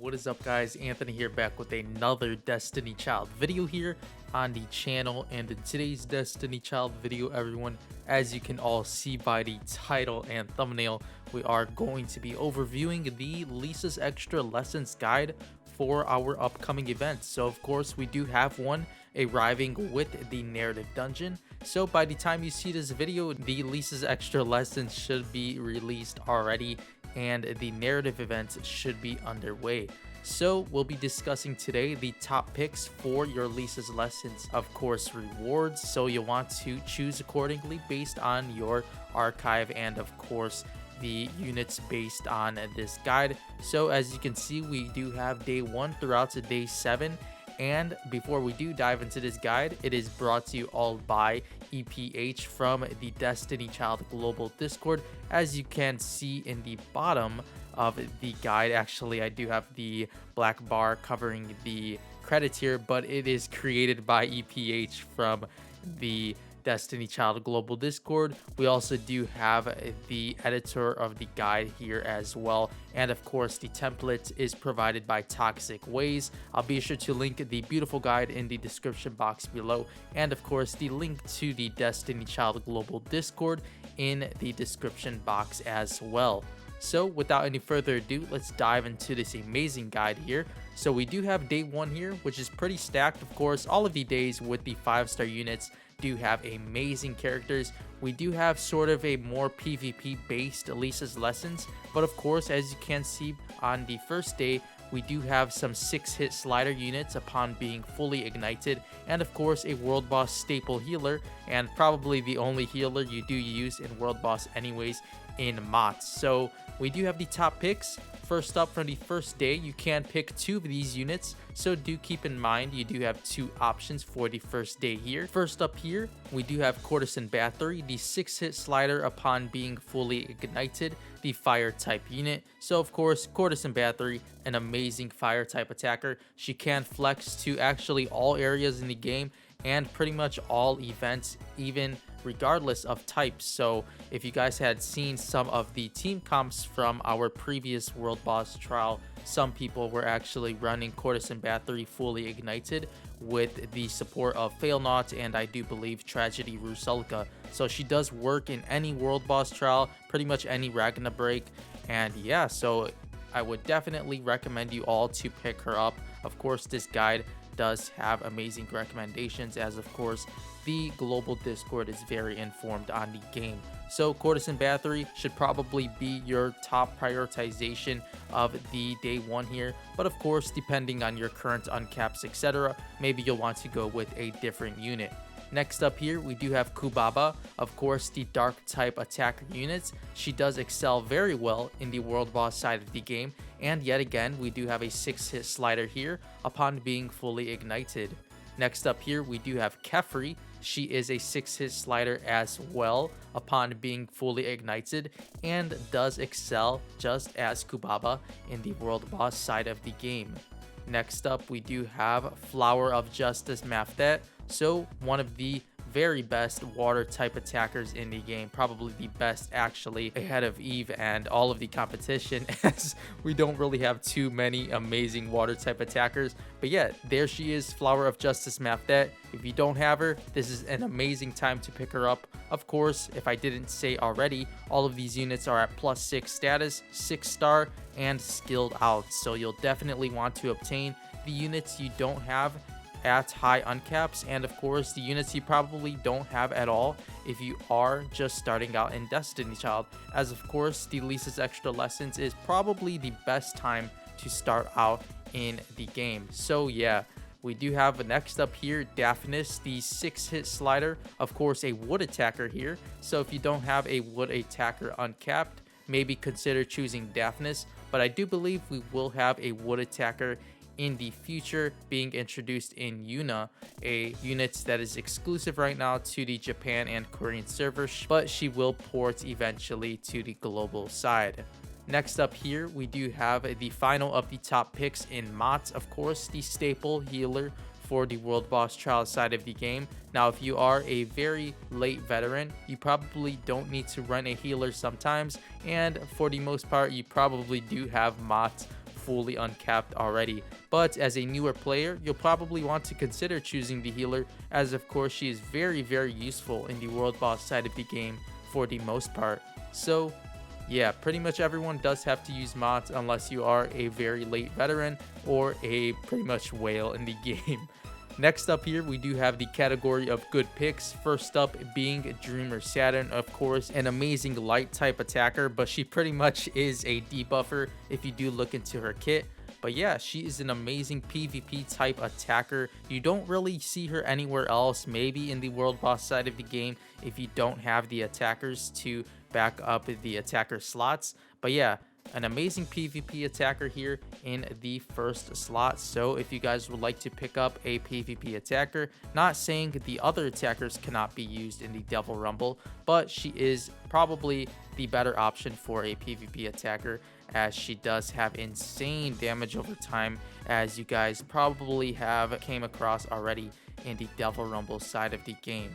What is up, guys? Anthony here, back with another Destiny Child video here on the channel. And in today's Destiny Child video, everyone, as you can all see by the title and thumbnail, we are going to be overviewing the Lisa's Extra Lessons guide for our upcoming events. So of course we do have one arriving with the narrative dungeon. So by the time you see this video, the Lisa's Extra Lessons should be released already and the narrative events should be underway. So we'll be discussing today the top picks for your Lisa's Lessons, of course, rewards. So you'll want to choose accordingly based on your archive and of course the units based on this guide. So as you can see, we do have day 1 throughout to day 7. And before we do dive into this guide, it is brought to you all by EPH from the Destiny Child Global Discord. As you can see in the bottom of the guide, actually I do have the black bar covering the credits here, but it is created by EPH from the Destiny Child Global Discord. We also do have the editor of the guide here as well, and of course the template is provided by Toxic Ways. I'll be sure to link the beautiful guide in the description box below, and of course the link to the Destiny Child Global Discord in the description box as well. So without any further ado, let's dive into this amazing guide here. So we do have day 1 here, which is pretty stacked. Of course, all of the days with the 5-star units do have amazing characters. We do have sort of a more PvP based Lisa's Lessons, but of course, as you can see on the first day, we do have some 6-hit slider units upon being fully ignited, and of course a world boss staple healer, and probably the only healer you do use in world boss anyways in MOTS. So we do have the top picks. First up, from the first day, you can pick 2 of these units, so do keep in mind you do have 2 options for the first day here. First up here, we do have Courtesan Battery, the 6-hit slider upon being fully ignited, the fire type unit. So of course, Courtesan Battery, an amazing fire type attacker. She can flex to actually all areas in the game and pretty much all events, even regardless of types. So if you guys had seen some of the team comps from our previous world boss trial, some people were actually running Courtesan Battery fully ignited with the support of Failnaught and I do believe Tragedy Rusalka. So she does work in any world boss trial, pretty much any Ragna break, and yeah, so I would definitely recommend you all to pick her up. Of course, this guide does have amazing recommendations, as of course the global Discord is very informed on the game. So Courtesan Battery should probably be your top prioritization of the day 1 here, but of course depending on your current uncaps, etc., maybe you'll want to go with a different unit. Next up here, we do have Kubaba, of course the dark type attacker units. She does excel very well in the world boss side of the game, and yet again we do have a 6-hit slider here upon being fully ignited. Next up here, we do have Kefri. She is a 6-hit slider as well upon being fully ignited and does excel just as Kubaba in the world boss side of the game. Next up, we do have Flower of Justice Maftet. So one of the very best water type attackers in the game, probably the best actually, ahead of Eve and all of the competition, as we don't really have too many amazing water type attackers. But yeah, there she is, Flower of Justice Maftet. If you don't have her, this is an amazing time to pick her up. Of course, if I didn't say already, all of these units are at +6 status, 6-star, and skilled out, so you'll definitely want to obtain the units you don't have at high uncaps, and of course the units you probably don't have at all if you are just starting out in Destiny Child, as of course the Lisa's Extra Lessons is probably the best time to start out in the game. So yeah, we do have next up here Daphnis, the 6-hit slider, of course a wood attacker here. So if you don't have a wood attacker uncapped, maybe consider choosing Daphnis, but I do believe we will have a wood attacker in the future being introduced in Yuna, a unit that is exclusive right now to the Japan and Korean servers, but she will port eventually to the global side. Next up here, we do have the final of the top picks in MOTS, of course the staple healer for the world boss trial side of the game. Now if you are a very late veteran, you probably don't need to run a healer sometimes, and for the most part you probably do have MOTS fully uncapped already. But as a newer player, you'll probably want to consider choosing the healer, as of course she is very useful in the world boss side of the game for the most part. So yeah, pretty much everyone does have to use mods unless you are a very late veteran or a pretty much whale in the game. Next up here, we do have the category of good picks. First up being Dreamer Saturn, of course, an amazing light type attacker, but she pretty much is a debuffer if you do look into her kit. But yeah, she is an amazing PvP type attacker. You don't really see her anywhere else, maybe in the world boss side of the game if you don't have the attackers to back up the attacker slots. But yeah, an amazing PvP attacker here in the first slot. So if you guys would like to pick up a PvP attacker, not saying the other attackers cannot be used in the Devil Rumble, but she is probably the better option for a PvP attacker, as she does have insane damage over time, as you guys probably have came across already in the Devil Rumble side of the game.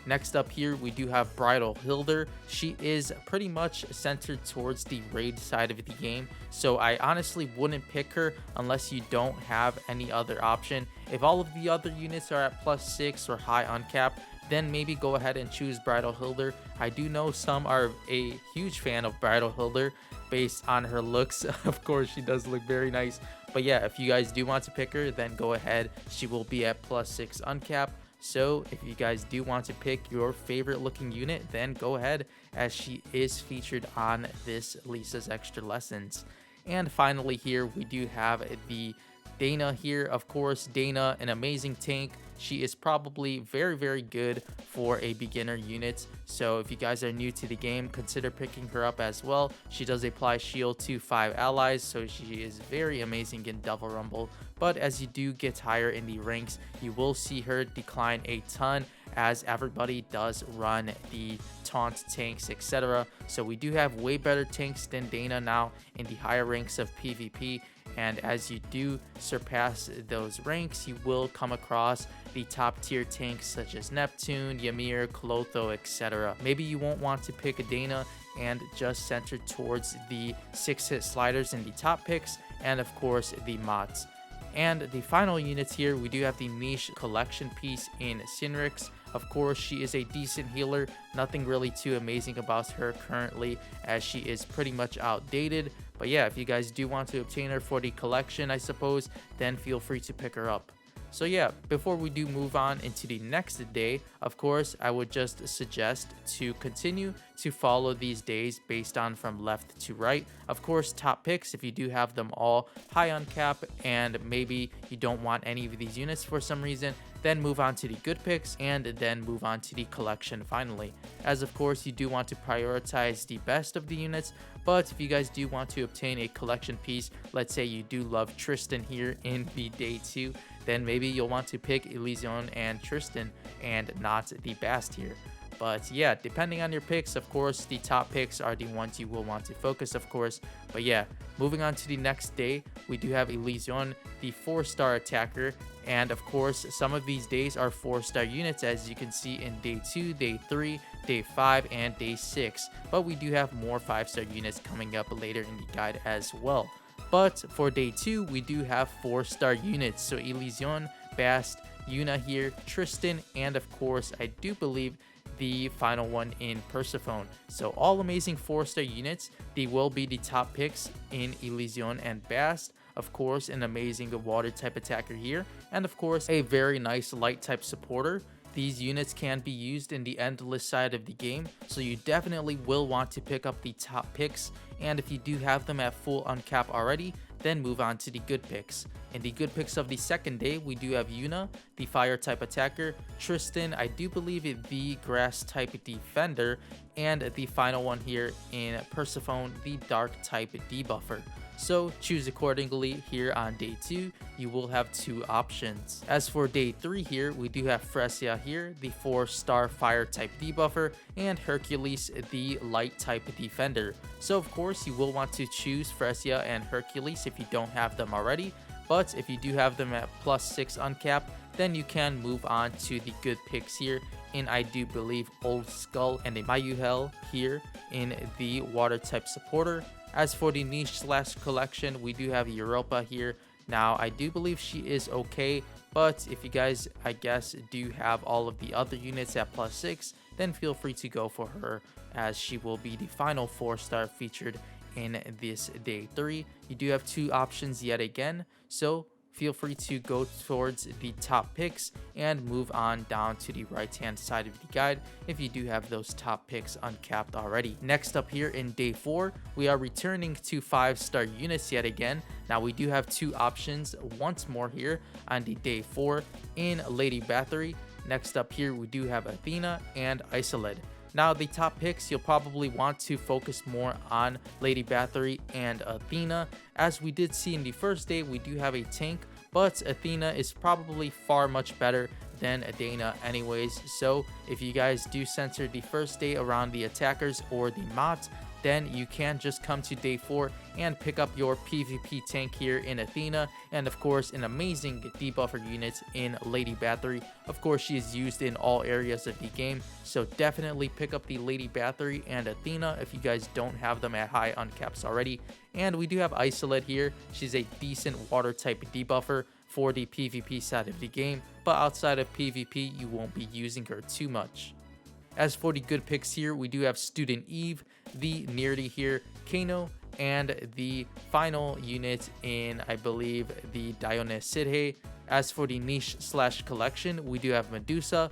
Next up here, we do have Bridal Hilder. She is pretty much centered towards the raid side of the game, so I honestly wouldn't pick her unless you don't have any other option. If all of the other units are at +6 or high uncapped, then maybe go ahead and choose Bridal Hilder. I do know some are a huge fan of Bridal Hilder based on her looks. Of course, she does look very nice. But yeah, if you guys do want to pick her, then go ahead. She will be at +6 uncapped. So if you guys do want to pick your favorite looking unit, then go ahead, as she is featured on this Lisa's Extra Lessons. And finally here, we do have the Dana here. Of course, Dana, an amazing tank. She is probably very good for a beginner unit. So if you guys are new to the game, consider picking her up as well. She does apply shield to 5 allies, so she is very amazing in Devil Rumble. But as you do get higher in the ranks, you will see her decline a ton, as everybody does run the taunt tanks, etc. So we do have way better tanks than Dana now in the higher ranks of PvP. And as you do surpass those ranks, you will come across the top tier tanks such as Neptune, Ymir, Clotho, etc. Maybe you won't want to pick a Dana and just center towards the 6-hit sliders in the top picks, and of course the mods. And the final units here, we do have the niche collection piece in Sinrix. Of course, she is a decent healer, nothing really too amazing about her currently, as she is pretty much outdated. But yeah, if you guys do want to obtain her for the collection, I suppose, then feel free to pick her up. So yeah, before we do move on into the next day, of course, I would just suggest to continue to follow these days based on from left to right. Of course, top picks, if you do have them all high on cap and maybe you don't want any of these units for some reason, then move on to the good picks, and then move on to the collection finally. As of course, you do want to prioritize the best of the units, but if you guys do want to obtain a collection piece, let's say you do love Tristan here in the day 2, then maybe you'll want to pick Elysion and Tristan and not the Bast here. But yeah, depending on your picks, of course, the top picks are the ones you will want to focus, of course. But yeah, moving on to the next day, we do have Elysion, the 4-star attacker. And of course, some of these days are 4-star units, as you can see in day 2, day 3, day 5, and day 6. But we do have more 5-star units coming up later in the guide as well. But for day 2, we do have 4-star units. So Elysion, Bast, Yuna here, Tristan, and of course, I do believe the final one in Persephone. So all amazing 4-star units. They will be the top picks in Elysion and Bast. Of course, an amazing water type attacker here, and of course a very nice light type supporter. These units can be used in the endless side of the game, so you definitely will want to pick up the top picks. And if you do have them at full uncap already, then move on to the good picks. In the good picks of the second day, we do have Yuna, the fire type attacker, Tristan, I do believe the grass type defender, and the final one here in Persephone, the dark type debuffer. So choose accordingly. Here on day 2, you will have 2 options. As for day 3 here, we do have Fresia here, the 4-star fire type debuffer, and Hercules, the light type defender. So of course, you will want to choose Fresia and Hercules if you don't have them already. But if you do have them at +6 uncapped, then you can move on to the good picks here in, I do believe, Old Skull and a Mayuhel here in the water type supporter. As for the niche slash collection, we do have Europa here. Now, I do believe she is okay, but if you guys, I guess, do have all of the other units at +6, then feel free to go for her, as she will be the final 4-star featured in this day 3. You do have 2 options yet again, so feel free to go towards the top picks and move on down to the right hand side of the guide if you do have those top picks uncapped already. Next up here in day 4, we are returning to 5-star units yet again. Now we do have 2 options once more here on the day 4 in Lady Battery. Next up here, we do have Athena and Isoled. Now, the top picks, you'll probably want to focus more on Lady Battery and Athena. As we did see in the first day, we do have a tank, but Athena is probably far much better than Athena anyways. So if you guys do center the first day around the attackers or the mods, then you can just come to day 4 and pick up your PvP tank here in Athena, and of course an amazing debuffer unit in Lady Battery. Of course, she is used in all areas of the game, so definitely pick up the Lady Battery and Athena if you guys don't have them at high uncaps already. And we do have Isoled here. She's a decent water type debuffer for the PvP side of the game, but outside of PvP you won't be using her too much. As for the good picks here, we do have Student Eve, the Neardy here, Kano, and the final unit in, I believe, the Dionysidhe. As for the niche slash collection, we do have Medusa,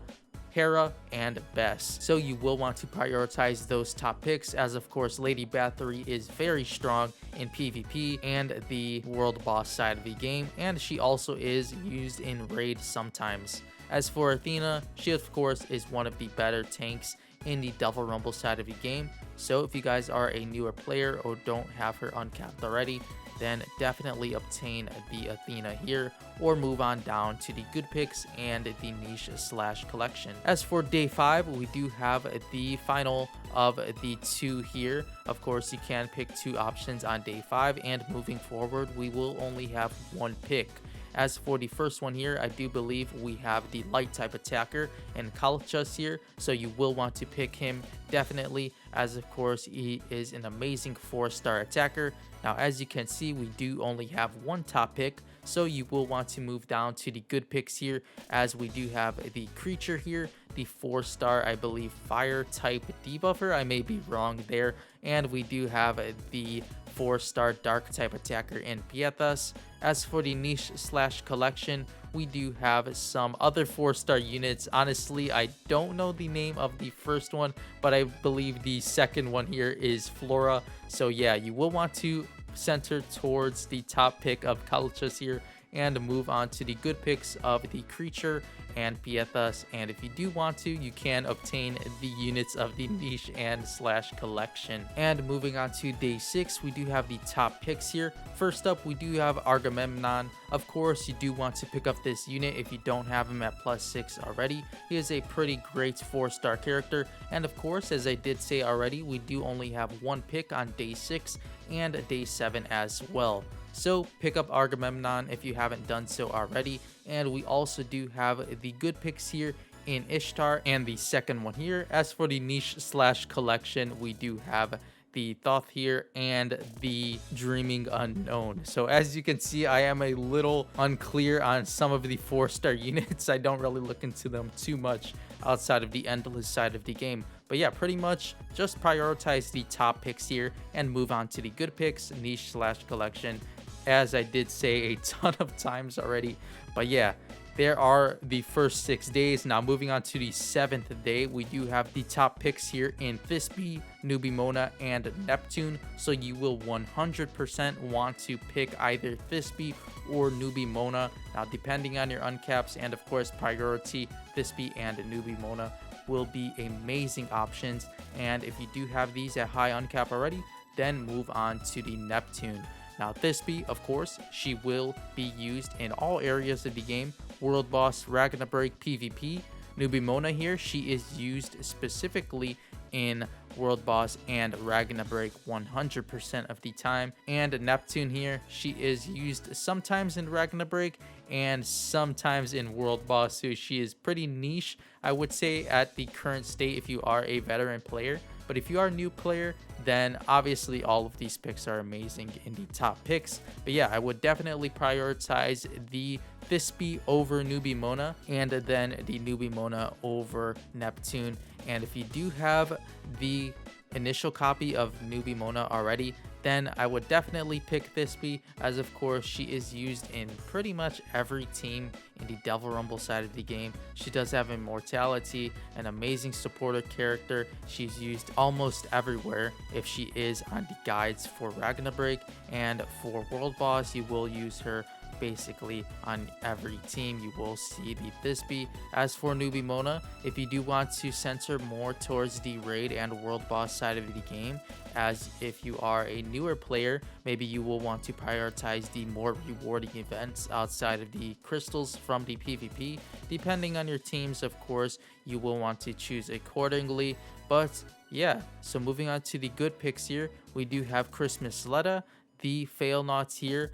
Hera, and Bess. So you will want to prioritize those top picks, as of course Lady Battery is very strong in PvP and the world boss side of the game, and she also is used in raid sometimes. As for Athena, she of course is one of the better tanks in the Devil Rumble side of the game. So if you guys are a newer player or don't have her uncapped already, then definitely obtain the Athena here or move on down to the good picks and the niche slash collection. As for day 5, we do have the final of the 2 here. Of course, you can pick 2 options on day 5, and moving forward we will only have 1 pick. As for the first one here, I do believe we have the light type attacker and Kalchas here, so you will want to pick him definitely, as of course he is an amazing 4-star attacker. Now as you can see, we do only have 1 top pick, so you will want to move down to the good picks here, as we do have the creature here, the 4-star, I believe, fire type debuffer. I may be wrong there. And we do have the 4-star dark type attacker in Piethas. As for the niche slash collection, we do have some other 4-star units. Honestly, I don't know the name of the first one, but I believe the second one here is Flora. So yeah, you will want to center towards the top pick of Kalchas here and move on to the good picks of the creature and Piethas. And if you do want to, you can obtain the units of the niche and slash collection. And moving on to day 6, we do have the top picks here. First up, we do have Agamemnon. Of course, you do want to pick up this unit if you don't have him at +6 already. He is a pretty great 4-star character, and of course, as I did say already, we do only have 1 pick on day 6 and day 7 as well. So pick up Agamemnon if you haven't done so already. And we also do have the good picks here in Ishtar and the second one here. As for the niche slash collection, we do have the Thoth here and the Dreaming Unknown. So as you can see, I am a little unclear on some of the 4-star units. I don't really look into them too much outside of the endless side of the game. But yeah, pretty much just prioritize the top picks here and move on to the good picks, niche slash collection, as I did say a ton of times already. But yeah, there are the first 6 days. Now moving on to the 7th day, we do have the top picks here in Thisbe, Nubimona, and Neptune. So you will 100% want to pick either Thisbe or Nubimona. Now depending on your uncaps and of course priority, Thisbe and Nubimona will be amazing options. And if you do have these at high uncap already, then move on to the Neptune. Now Thisbe, of course, she will be used in all areas of the game. World Boss, Ragnarok, PvP. Nubimona here, she is used specifically in World Boss and Ragnarok 100% of the time. And Neptune here, she is used sometimes in Ragnarok and sometimes in World Boss, so she is pretty niche, I would say, at the current state if you are a veteran player. But if you are a new player, then obviously all of these picks are amazing in the top picks. But yeah, I would definitely prioritize the Thisbe over Newbie Mona, and then the Newbie Mona over Neptune. And if you do have the initial copy of Newbie Mona already, then I would definitely pick Thisbe, as of course she is used in pretty much every team in the Devil Rumble side of the game. She does have immortality, an amazing supporter character. She's used almost everywhere if she is on the guides for Ragnarok, and for World Boss you will use her basically on every team. You will see the Thisbe. As for Newbie Mona, if you do want to center more towards the raid and world boss side of the game, as if you are a newer player, maybe you will want to prioritize the more rewarding events outside of the crystals from the PvP. Depending on your teams, of course, you will want to choose accordingly. But yeah, so moving on to the good picks here, we do have Christmas Letta, the Failnauts here,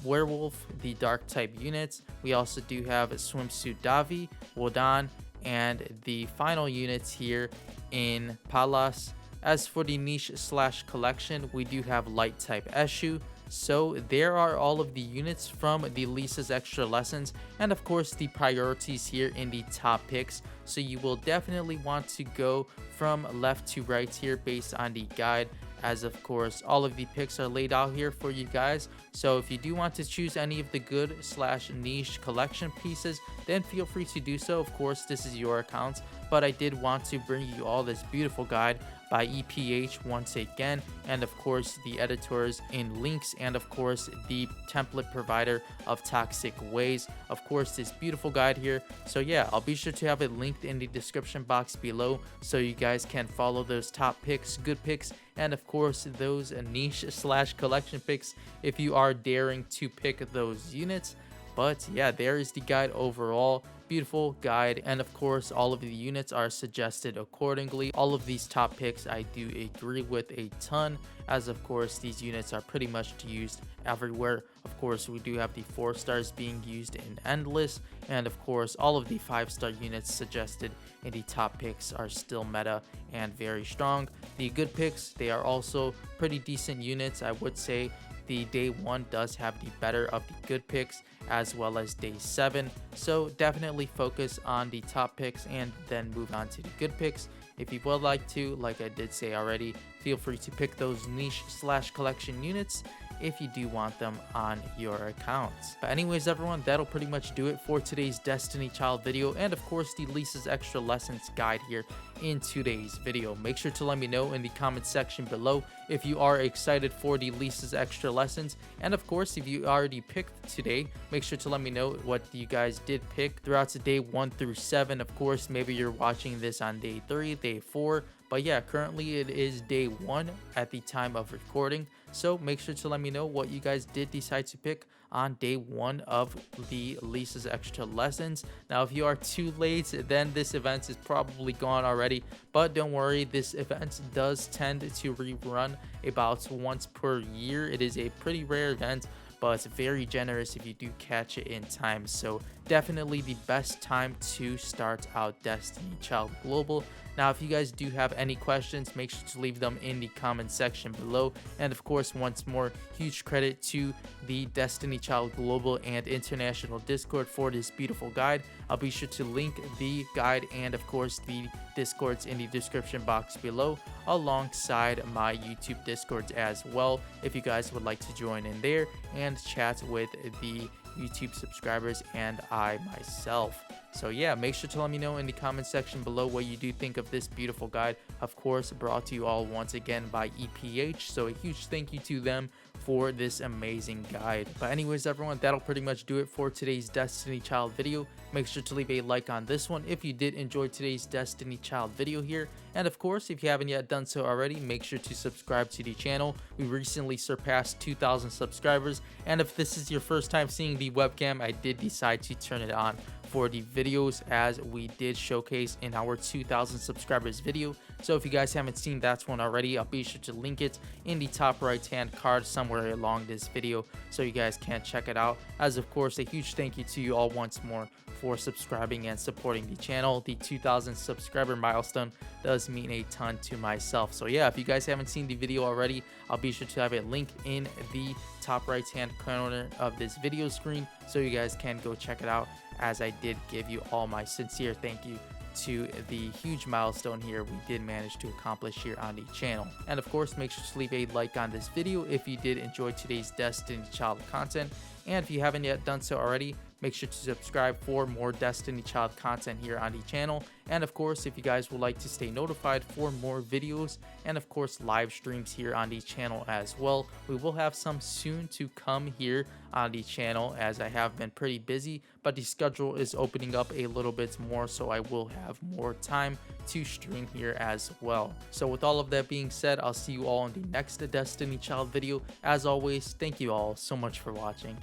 Werewolf, the dark type units. We also do have Swimsuit Davi, Wodan, and the final units here in Palas. As for the niche slash collection, we do have light type Eshu. So there are all of the units from the Lisa's Extra Lessons, and of course the priorities here in the top picks. So you will definitely want to go from left to right here based on the guide, as of course all of the picks are laid out here for you guys. So if you do want to choose any of the good slash niche collection pieces, then feel free to do so. Of course, this is your account, but I did want to bring you all this beautiful guide by EPH once again, and of course the editors in links, and of course the template provider of Toxic Ways. Of course, this beautiful guide here. So yeah, I'll be sure to have it linked in the description box below so you guys can follow those top picks, good picks, and of course those niche slash collection picks if you are daring to pick those units. But yeah, there is the guide overall. Beautiful guide, and of course all of the units are suggested accordingly. All of these top picks I do agree with a ton, as of course these units are pretty much used everywhere. Of course, we do have the 4 stars being used in Endless, and of course all of the 5-star units suggested in the top picks are still meta and very strong. The good picks, they are also pretty decent units. I would say the day 1 does have the better of the good picks, as well as day 7. So definitely focus on the top picks and then move on to the good picks. If you would like to, like I did say already, feel free to pick those niche slash collection units if you do want them on your accounts. But anyways, everyone, that'll pretty much do it for today's Destiny Child video, and of course the Lisa's Extra Lessons guide here in today's video. Make sure to let me know in the comment section below if you are excited for the Lisa's Extra Lessons, and of course if you already picked today, make sure to let me know what you guys did pick throughout the day 1 through 7. Of course, maybe you're watching this on day 3, day 4, but yeah, currently it is day 1 at the time of recording. So make sure to let me know what you guys did decide to pick on day 1 of the Lisa's Extra Lessons. Now, if you are too late, then this event is probably gone already. But don't worry, this event does tend to rerun about once per year. It is a pretty rare event, but it's very generous if you do catch it in time. So definitely the best time to start out Destiny Child Global. Now, if you guys do have any questions, make sure to leave them in the comment section below. And of course, once more, huge credit to the Destiny Child Global and International Discord for this beautiful guide. I'll be sure to link the guide and of course the Discords in the description box below, alongside my YouTube Discords as well, if you guys would like to join in there and chat with the YouTube subscribers and I myself. So yeah, make sure to let me know in the comment section below what you do think of this beautiful guide. Of course, brought to you all once again by EPH, so a huge thank you to them for this amazing guide. But anyways, everyone, that'll pretty much do it for today's Destiny Child video. Make sure to leave a like on this one if you did enjoy today's Destiny Child video here. And of course, if you haven't yet done so already, make sure to subscribe to the channel. We recently surpassed 2,000 subscribers, and if this is your first time seeing the webcam, I did decide to turn it on for the videos, as we did showcase in our 2,000 subscribers video So if you guys haven't seen that one already, I'll be sure to link it in the top right hand card somewhere along this video so you guys can check it out. As of course, a huge thank you to you all once more for subscribing and supporting the channel. The 2,000 subscriber milestone does mean a ton to myself. So yeah, if you guys haven't seen the video already, I'll be sure to have a link in the top right hand corner of this video screen so you guys can go check it out, as I did give you all my sincere thank you to the huge milestone here we did manage to accomplish here on the channel. And of course, make sure to leave a like on this video if you did enjoy today's Destiny Child content, and if you haven't yet done so already, make sure to subscribe for more Destiny Child content here on the channel. And of course, if you guys would like to stay notified for more videos and of course live streams here on the channel as well, we will have some soon to come here on the channel, as I have been pretty busy, but the schedule is opening up a little bit more, so I will have more time to stream here as well. So with all of that being said, I'll see you all in the next Destiny Child video. As always, thank you all so much for watching.